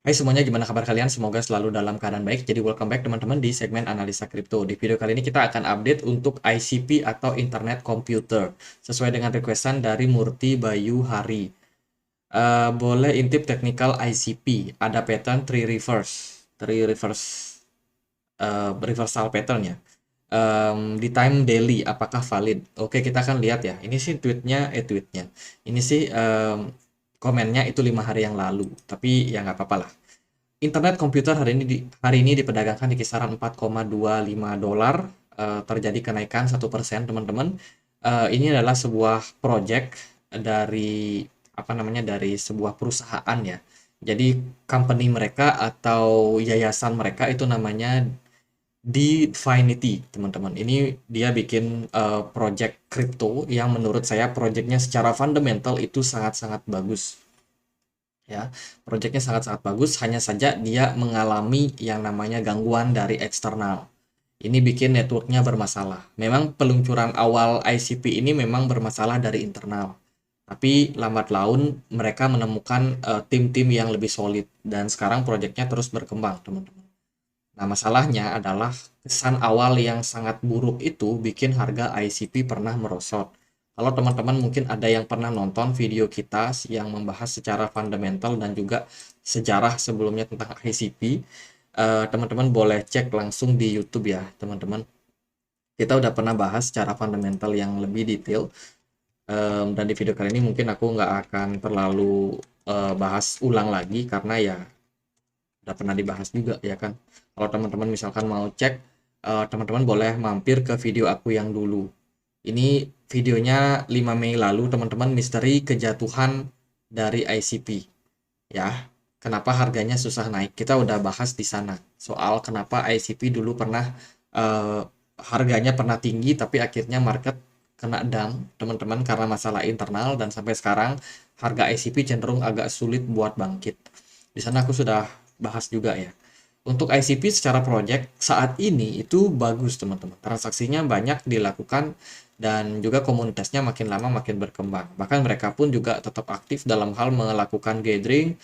Hai semuanya, gimana kabar kalian? Semoga selalu dalam keadaan baik. Jadi welcome back teman-teman di segmen analisa kripto. Di video kali ini kita akan update untuk ICP atau Internet Computer sesuai dengan requestan dari Murti Bayu Hari. Boleh intip technical ICP. Ada pattern reversal pattern ya. Di time daily apakah valid? Oke, kita akan lihat ya. Ini sih tweetnya. Ini sih komennya itu 5 hari yang lalu. Tapi ya nggak apa-apa lah. Internet komputer hari ini diperdagangkan di kisaran 4,25 dolar, terjadi kenaikan 1% teman-teman. Ini adalah sebuah project dari apa namanya dari sebuah perusahaan ya. Jadi company mereka atau yayasan mereka itu namanya Dfinity teman-teman. Ini dia bikin project crypto yang menurut saya projectnya secara fundamental itu sangat-sangat bagus ya. Proyeknya sangat-sangat bagus, hanya saja dia mengalami yang namanya gangguan dari eksternal. Ini bikin networknya bermasalah. Memang peluncuran awal ICP ini memang bermasalah dari internal. Tapi lambat laun mereka menemukan tim-tim yang lebih solid dan sekarang proyeknya terus berkembang, teman-teman. Nah, masalahnya adalah kesan awal yang sangat buruk itu bikin harga ICP pernah merosot. Kalau teman-teman mungkin ada yang pernah nonton video kita yang membahas secara fundamental dan juga sejarah sebelumnya tentang ICP, teman-teman boleh cek langsung di YouTube ya, teman-teman. Kita udah pernah bahas secara fundamental yang lebih detail, dan di video kali ini mungkin aku nggak akan terlalu bahas ulang lagi karena ya udah pernah dibahas juga ya kan. Kalau teman-teman misalkan mau cek, teman-teman boleh mampir ke video aku yang dulu. Ini videonya 5 Mei lalu teman-teman, misteri kejatuhan dari ICP ya. Kenapa harganya susah naik? Kita udah bahas di sana soal kenapa ICP dulu pernah eh, harganya pernah tinggi tapi akhirnya market kena dump teman-teman karena masalah internal dan sampai sekarang harga ICP cenderung agak sulit buat bangkit. Di sana aku sudah bahas juga ya. Untuk ICP secara project saat ini itu bagus teman-teman. Transaksinya banyak dilakukan dan juga komunitasnya makin lama makin berkembang. Bahkan mereka pun juga tetap aktif dalam hal melakukan gathering,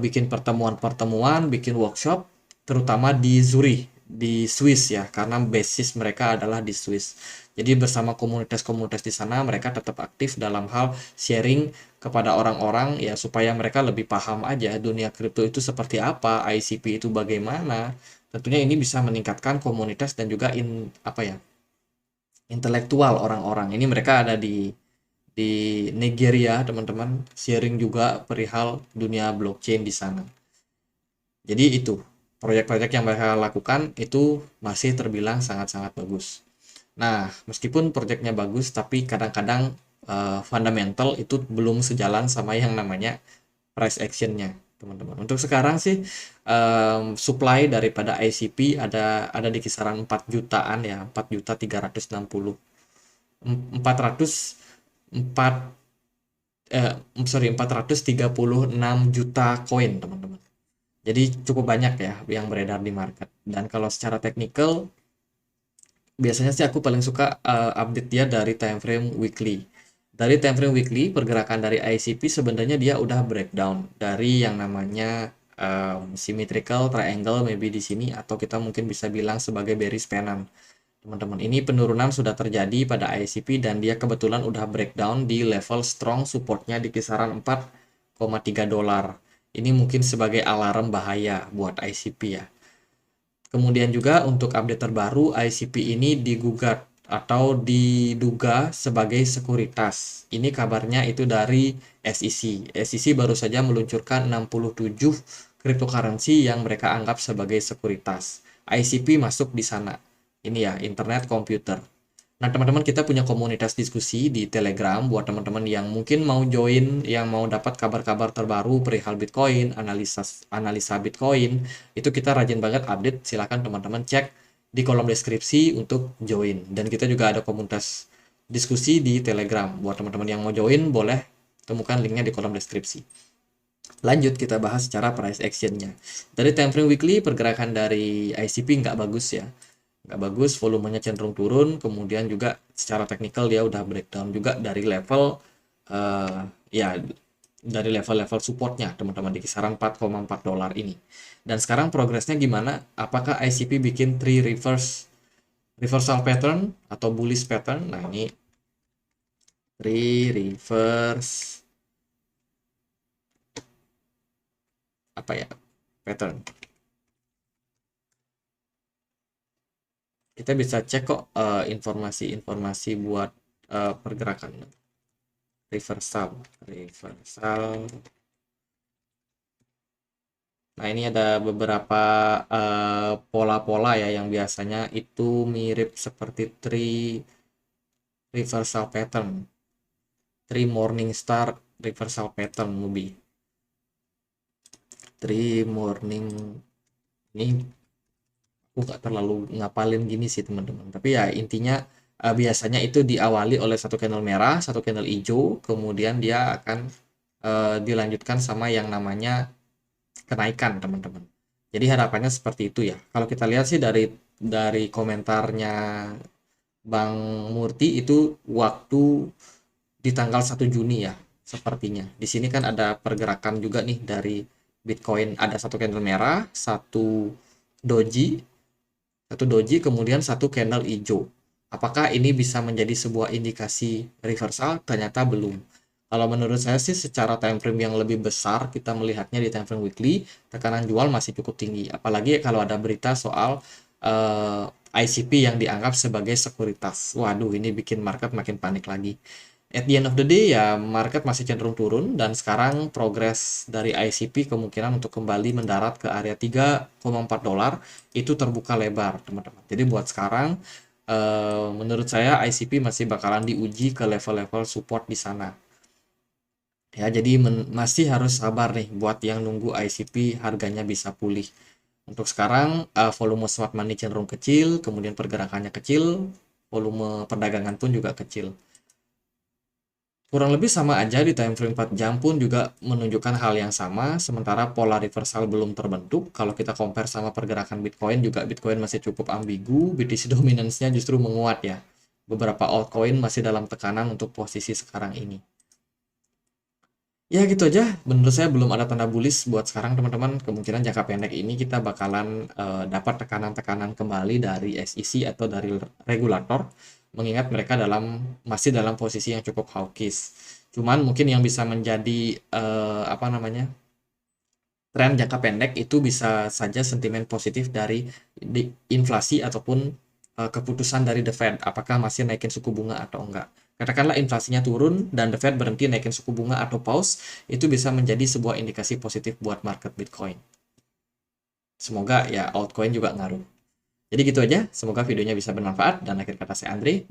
bikin pertemuan-pertemuan, bikin workshop, terutama di Zurich, di Swiss ya, karena basis mereka adalah di Swiss. Jadi bersama komunitas-komunitas di sana mereka tetap aktif dalam hal sharing kepada orang-orang ya supaya mereka lebih paham aja dunia kripto itu seperti apa, ICP itu bagaimana. Tentunya ini bisa meningkatkan komunitas dan juga apa ya, intelektual orang-orang. Ini mereka ada di Nigeria, teman-teman, sharing juga perihal dunia blockchain di sana. Jadi itu proyek-proyek yang mereka lakukan itu masih terbilang sangat-sangat bagus. Nah, meskipun proyeknya bagus, tapi kadang-kadang fundamental itu belum sejalan sama yang namanya price actionnya, teman-teman. Untuk sekarang sih supply daripada ICP ada di kisaran 4 jutaan ya, 4 436 juta koin, teman-teman. Jadi cukup banyak ya yang beredar di market. Dan kalau secara teknikal, biasanya sih aku paling suka update dia dari time frame weekly. Dari time frame weekly, pergerakan dari ICP sebenarnya dia udah breakdown dari yang namanya symmetrical triangle maybe di sini, atau kita mungkin bisa bilang sebagai bearish pennant. Teman-teman, ini penurunan sudah terjadi pada ICP dan dia kebetulan udah breakdown di level strong supportnya di kisaran 4,3 dolar. Ini mungkin sebagai alarm bahaya buat ICP ya. Kemudian juga untuk update terbaru, ICP ini digugat atau diduga sebagai sekuritas. Ini kabarnya itu dari SEC. SEC baru saja meluncurkan 67 cryptocurrency yang mereka anggap sebagai sekuritas. ICP masuk di sana. Ini ya, Internet Computer. Nah, teman-teman, kita punya komunitas diskusi di Telegram buat teman-teman yang mungkin mau join, yang mau dapat kabar-kabar terbaru perihal Bitcoin, analisa analisa Bitcoin. Itu kita rajin banget update. Silakan teman-teman cek di kolom deskripsi untuk join. Dan kita juga ada komunitas diskusi di Telegram. Buat teman-teman yang mau join, boleh temukan linknya di kolom deskripsi. Lanjut kita bahas secara price action-nya. Dari time frame weekly, pergerakan dari ICP nggak bagus ya, nggak bagus, volumenya cenderung turun. Kemudian juga secara teknikal dia udah breakdown juga dari level ya dari level-level supportnya teman-teman di kisaran 4,4 dolar ini. Dan sekarang progresnya gimana? Apakah ICP bikin 3 reversal pattern atau bullish pattern? Nah, ini 3 reverse apa ya? Pattern. Kita bisa cek kok informasi-informasi buat pergerakan reversal. Nah, ini ada beberapa pola-pola ya yang biasanya itu mirip seperti tree reversal pattern, tree morning star reversal pattern movie. Tree morning ini aku nggak terlalu ngapalin gini sih teman-teman. Tapi ya intinya biasanya itu diawali oleh satu candle merah, satu candle hijau, kemudian dia akan dilanjutkan sama yang namanya kenaikan teman-teman. Jadi harapannya seperti itu ya. Kalau kita lihat sih dari komentarnya Bang Murti itu waktu di tanggal 1 Juni ya sepertinya. Di sini kan ada pergerakan juga nih dari Bitcoin, ada satu candle merah, doji, satu doji kemudian satu candle hijau. Apakah ini bisa menjadi sebuah indikasi reversal? Ternyata belum. Kalau menurut saya sih secara time frame yang lebih besar kita melihatnya di time frame weekly, tekanan jual masih cukup tinggi. Apalagi kalau ada berita soal ICP yang dianggap sebagai sekuritas. Waduh, ini bikin market makin panik lagi. At the end of the day ya market masih cenderung turun dan sekarang progres dari ICP kemungkinan untuk kembali mendarat ke area 3,4 dolar itu terbuka lebar teman-teman. Jadi buat sekarang menurut saya ICP masih bakalan diuji ke level-level support di sana. Ya, jadi masih harus sabar nih buat yang nunggu ICP harganya bisa pulih. Untuk sekarang volume smart money cenderung kecil, kemudian pergerakannya kecil, volume perdagangan pun juga kecil. Kurang lebih sama aja di time frame 4 jam pun juga menunjukkan hal yang sama, sementara pola reversal belum terbentuk. Kalau kita compare sama pergerakan Bitcoin juga Bitcoin masih cukup ambigu, BTC dominance-nya justru menguat ya. Beberapa altcoin masih dalam tekanan untuk posisi sekarang ini. Ya gitu aja, menurut saya belum ada tanda bullish buat sekarang teman-teman. Kemungkinan jangka pendek ini kita bakalan dapat tekanan-tekanan kembali dari SEC atau dari regulator, mengingat mereka masih dalam posisi yang cukup hawkish. Cuman mungkin yang bisa menjadi apa namanya tren jangka pendek itu bisa saja sentimen positif dari inflasi ataupun keputusan dari The Fed, apakah masih naikin suku bunga atau enggak. Katakanlah inflasinya turun dan The Fed berhenti naikin suku bunga atau pause, itu bisa menjadi sebuah indikasi positif buat market Bitcoin. Semoga ya altcoin juga ngaruh. Jadi gitu aja, semoga videonya bisa bermanfaat dan akhir kata saya Andre.